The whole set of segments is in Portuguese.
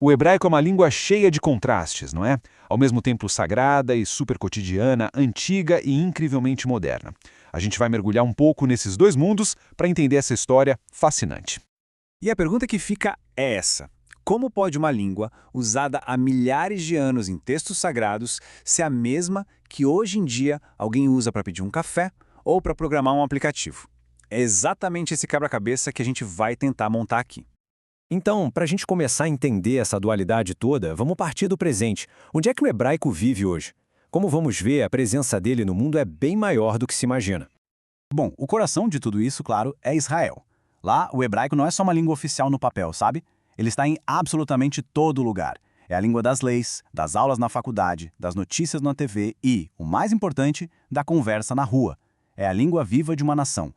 O hebraico é uma língua cheia de contrastes, não é? Ao mesmo tempo sagrada e super cotidiana, antiga e incrivelmente moderna. A gente vai mergulhar um pouco nesses dois mundos para entender essa história fascinante. E a pergunta que fica é essa: como pode uma língua, usada há milhares de anos em textos sagrados, ser a mesma que hoje em dia alguém usa para pedir um café ou para programar um aplicativo? É exatamente esse quebra-cabeça que a gente vai tentar montar aqui. Então, para a gente começar a entender essa dualidade toda, vamos partir do presente. Onde é que o hebraico vive hoje? Como vamos ver, a presença dele no mundo é bem maior do que se imagina. Bom, o coração de tudo isso, claro, é Israel. Lá, o hebraico não é só uma língua oficial no papel, sabe? Ele está em absolutamente todo lugar. É a língua das leis, das aulas na faculdade, das notícias na TV e, o mais importante, da conversa na rua. É a língua viva de uma nação.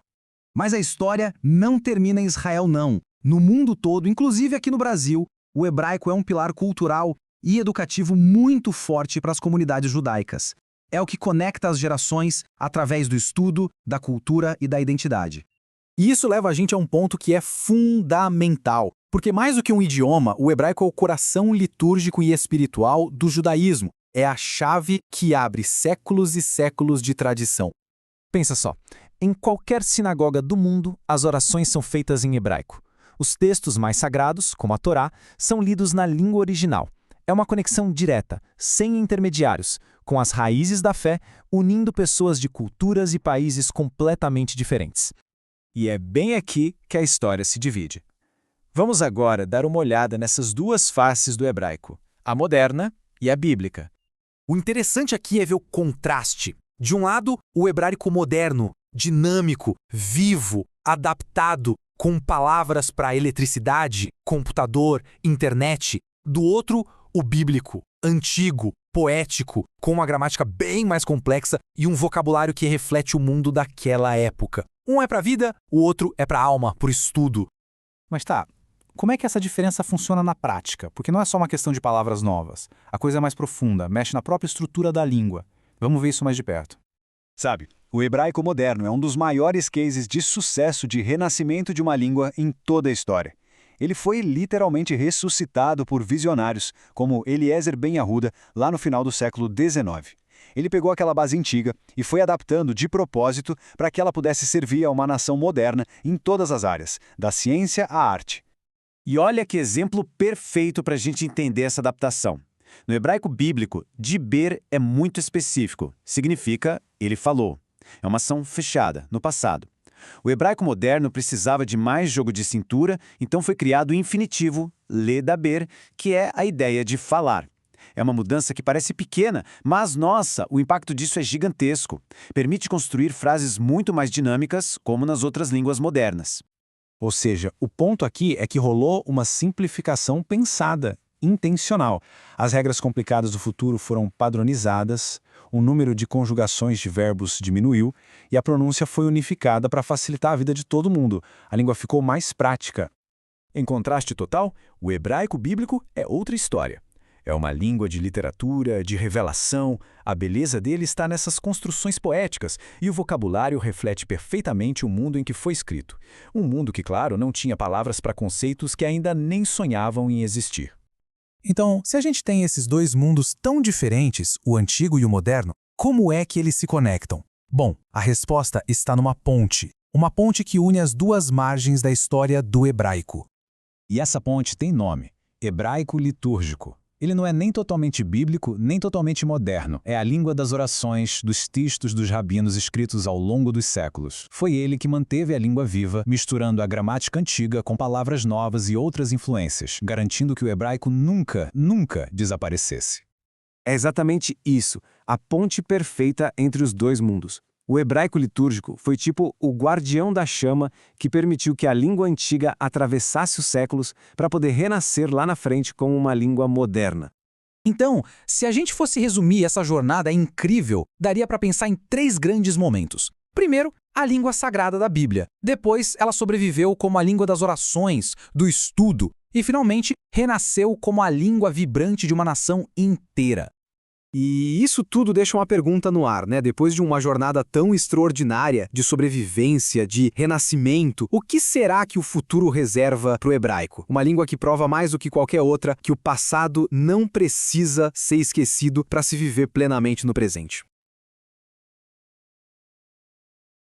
Mas a história não termina em Israel, não. No mundo todo, inclusive aqui no Brasil, o hebraico é um pilar cultural e educativo muito forte para as comunidades judaicas. É o que conecta as gerações através do estudo, da cultura e da identidade. E isso leva a gente a um ponto que é fundamental, porque mais do que um idioma, o hebraico é o coração litúrgico e espiritual do judaísmo. É a chave que abre séculos e séculos de tradição. Pensa só, em qualquer sinagoga do mundo, as orações são feitas em hebraico. Os textos mais sagrados, como a Torá, são lidos na língua original. É uma conexão direta, sem intermediários, com as raízes da fé, unindo pessoas de culturas e países completamente diferentes. E é bem aqui que a história se divide. Vamos agora dar uma olhada nessas duas faces do hebraico, a moderna e a bíblica. O interessante aqui é ver o contraste. De um lado, o hebraico moderno, dinâmico, vivo, adaptado, com palavras para eletricidade, computador, internet. Do outro, o bíblico, antigo, poético, com uma gramática bem mais complexa e um vocabulário que reflete o mundo daquela época. Um é para a vida, o outro é para a alma, para o estudo. Mas tá, como é que essa diferença funciona na prática? Porque não é só uma questão de palavras novas. A coisa é mais profunda, mexe na própria estrutura da língua. Vamos ver isso mais de perto. Sabe, o hebraico moderno é um dos maiores cases de sucesso de renascimento de uma língua em toda a história. Ele foi literalmente ressuscitado por visionários, como Eliezer Ben Yehuda, lá no final do século XIX. Ele pegou aquela base antiga e foi adaptando de propósito para que ela pudesse servir a uma nação moderna em todas as áreas, da ciência à arte. E olha que exemplo perfeito para a gente entender essa adaptação. No hebraico bíblico, diber é muito específico, significa ele falou. É uma ação fechada, no passado. O hebraico moderno precisava de mais jogo de cintura, então foi criado o infinitivo, ledaber, que é a ideia de falar. É uma mudança que parece pequena, mas, nossa, o impacto disso é gigantesco. Permite construir frases muito mais dinâmicas, como nas outras línguas modernas. Ou seja, o ponto aqui é que rolou uma simplificação pensada, intencional. As regras complicadas do futuro foram padronizadas, o número de conjugações de verbos diminuiu e a pronúncia foi unificada para facilitar a vida de todo mundo. A língua ficou mais prática. Em contraste total, o hebraico bíblico é outra história. É uma língua de literatura, de revelação, a beleza dele está nessas construções poéticas e o vocabulário reflete perfeitamente o mundo em que foi escrito. Um mundo que, claro, não tinha palavras para conceitos que ainda nem sonhavam em existir. Então, se a gente tem esses dois mundos tão diferentes, o antigo e o moderno, como é que eles se conectam? Bom, a resposta está numa ponte. Uma ponte que une as duas margens da história do hebraico. E essa ponte tem nome: hebraico litúrgico. Ele não é nem totalmente bíblico, nem totalmente moderno. É a língua das orações, dos textos dos rabinos escritos ao longo dos séculos. Foi ele que manteve a língua viva, misturando a gramática antiga com palavras novas e outras influências, garantindo que o hebraico nunca desaparecesse. É exatamente isso, a ponte perfeita entre os dois mundos. O hebraico litúrgico foi tipo o guardião da chama que permitiu que a língua antiga atravessasse os séculos para poder renascer lá na frente como uma língua moderna. Então, se a gente fosse resumir essa jornada incrível, daria para pensar em 3 grandes momentos. Primeiro, a língua sagrada da Bíblia. Depois, ela sobreviveu como a língua das orações, do estudo. E, finalmente, renasceu como a língua vibrante de uma nação inteira. E isso tudo deixa uma pergunta no ar, né? Depois de uma jornada tão extraordinária de sobrevivência, de renascimento, o que será que o futuro reserva para o hebraico? Uma língua que prova mais do que qualquer outra que o passado não precisa ser esquecido para se viver plenamente no presente.